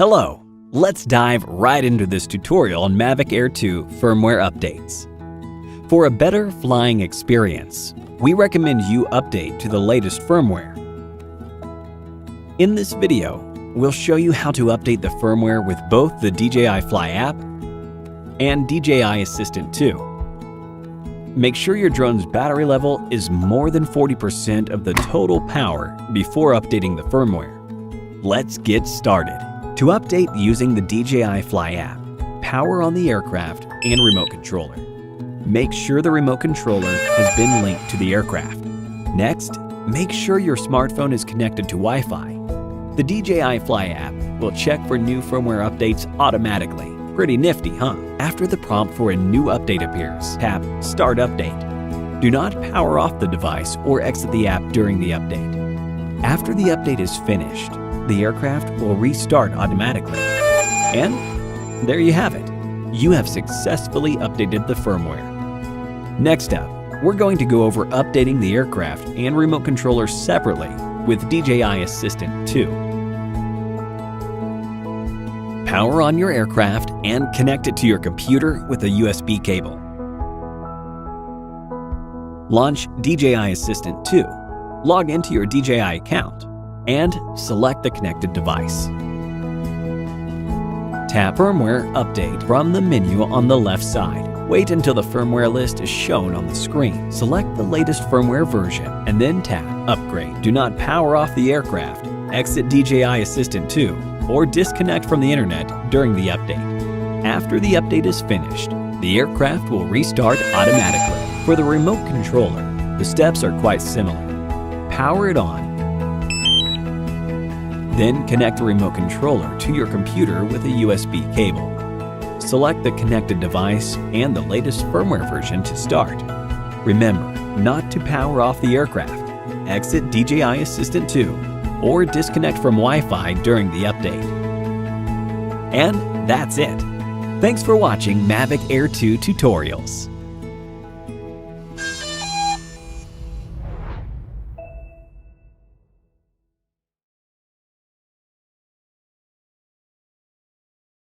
Hello, let's dive right into this tutorial on Mavic Air 2 firmware updates. For a better flying experience, we recommend you update to the latest firmware. In this video, we'll show you how to update the firmware with both the DJI Fly app and DJI Assistant 2. Make sure your drone's battery level is more than 40% of the total power before updating the firmware. Let's get started. To update using the DJI Fly app, power on the aircraft and remote controller. Make sure the remote controller has been linked to the aircraft. Next, make sure your smartphone is connected to Wi-Fi. The DJI Fly app will check for new firmware updates automatically. Pretty nifty, huh? After the prompt for a new update appears, tap Start Update. Do not power off the device or exit the app during the update. After the update is finished, the aircraft will restart automatically. And there you have it. You have successfully updated the firmware. Next up, we're going to go over updating the aircraft and remote controller separately with DJI Assistant 2. Power on your aircraft and connect it to your computer with a USB cable. Launch DJI Assistant 2. Log into your DJI account and select the connected device. Tap Firmware Update from the menu on the left side. Wait until the firmware list is shown on the screen. Select the latest firmware version and then tap Upgrade. Do not power off the aircraft, exit DJI Assistant 2, or disconnect from the internet during the update. After the update is finished, the aircraft will restart automatically. For the remote controller, the steps are quite similar. Power it on. Then connect the remote controller to your computer with a USB cable. Select the connected device and the latest firmware version to start. Remember not to power off the aircraft, exit DJI Assistant 2, or disconnect from Wi-Fi during the update. And that's it. Thanks for watching Mavic Air 2 tutorials.